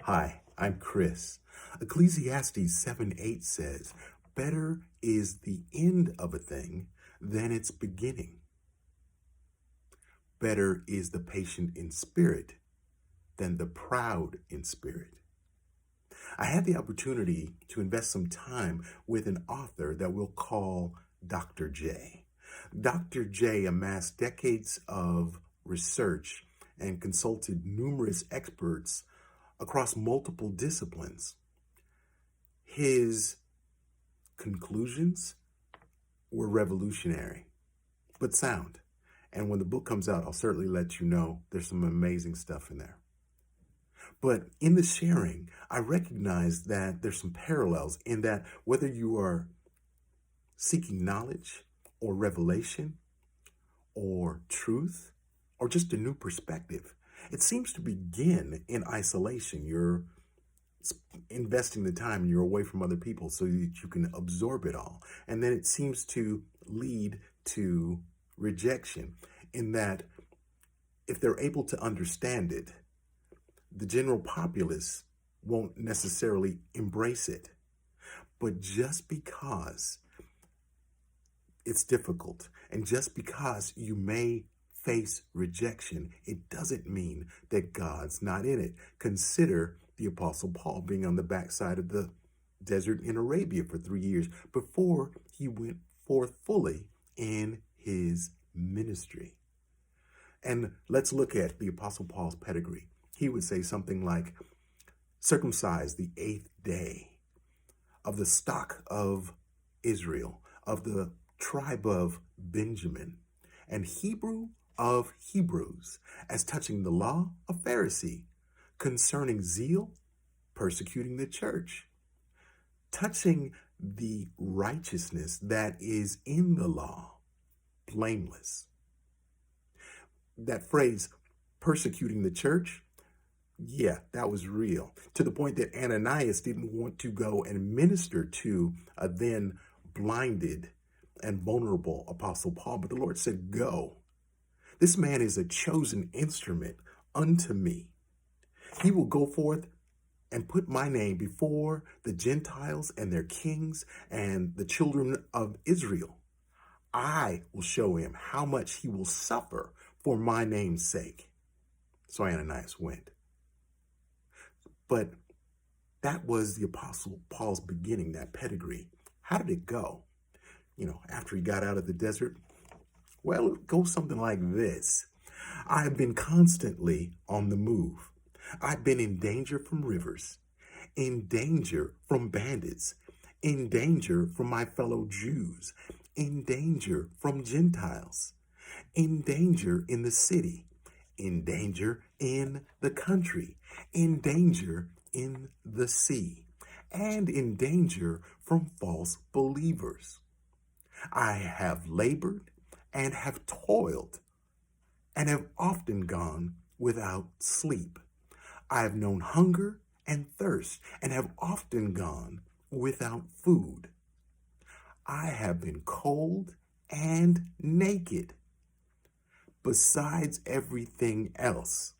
Hi, I'm Chris. Ecclesiastes 7:8 says, better is the end of a thing than its beginning. Better is the patient in spirit than the proud in spirit. I had the opportunity to invest some time with an author that we'll call Dr. J. Dr. J amassed decades of research and consulted numerous experts across multiple disciplines. His conclusions were revolutionary, but sound. And when the book comes out, I'll certainly let you know there's some amazing stuff in there. But in the sharing, I recognize that there's some parallels in that whether you are seeking knowledge or revelation or truth or just a new perspective, it seems to begin in isolation. You're investing the time and you're away from other people so that you can absorb it all. And then it seems to lead to rejection in that if they're able to understand it, the general populace won't necessarily embrace it. But just because it's difficult and just because you may face rejection, it doesn't mean that God's not in it. Consider the Apostle Paul being on the backside of the desert in Arabia for 3 years before he went forth fully in his ministry. And let's look at the Apostle Paul's pedigree. He would say something like, circumcised the 8th day, of the stock of Israel, of the tribe of Benjamin, and Hebrew of Hebrews, as touching the law, a Pharisee, concerning zeal, persecuting the church, touching the righteousness that is in the law, blameless. That phrase, persecuting the church, yeah, that was real, to the point that Ananias didn't want to go and minister to a then blinded and vulnerable Apostle Paul, but the Lord said, go. This man is a chosen instrument unto me. He will go forth and put my name before the Gentiles and their kings and the children of Israel. I will show him how much he will suffer for my name's sake. So Ananias went. But that was the Apostle Paul's beginning, that pedigree. How did it go? After he got out of the desert? Well, it goes something like this. I've been constantly on the move. I've been in danger from rivers, in danger from bandits, in danger from my fellow Jews, in danger from Gentiles, in danger in the city, in danger in the country, in danger in the sea, and in danger from false believers. I have labored and have toiled and have often gone without sleep. I have known hunger and thirst and have often gone without food. I have been cold and naked. Besides everything else,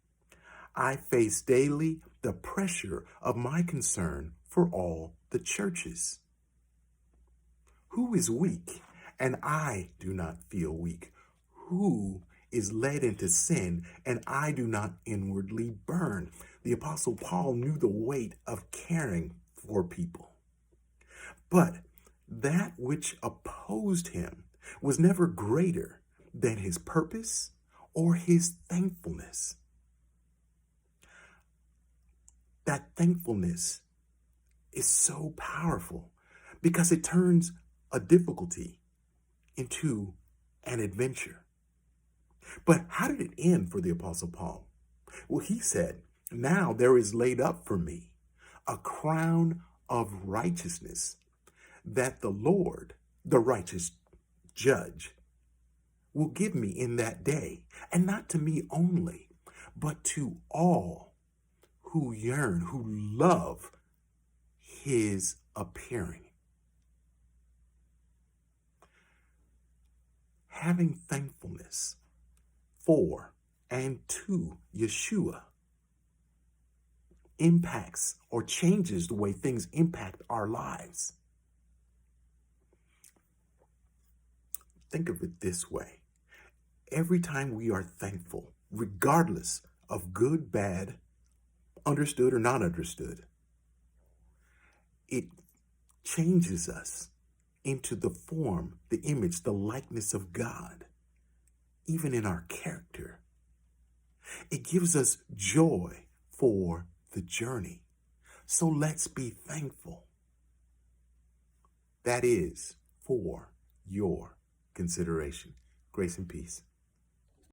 I face daily the pressure of my concern for all the churches. Who is weak, and I do not feel weak? Who is led into sin, and I do not inwardly burn? The Apostle Paul knew the weight of caring for people. But that which opposed him was never greater than his purpose or his thankfulness. That thankfulness is so powerful because it turns a difficulty into an adventure. But how did it end for the Apostle Paul? Well, he said, now there is laid up for me a crown of righteousness that the Lord, the righteous judge, will give me in that day, and not to me only, but to all who yearn, who love his appearing. Having thankfulness for and to Yeshua impacts or changes the way things impact our lives. Think of it this way. Every time we are thankful, regardless of good, bad, understood or not understood, it changes us into the form, the image, the likeness of God, even in our character. It gives us joy for the journey. So let's be thankful. That is for your consideration. Grace and peace.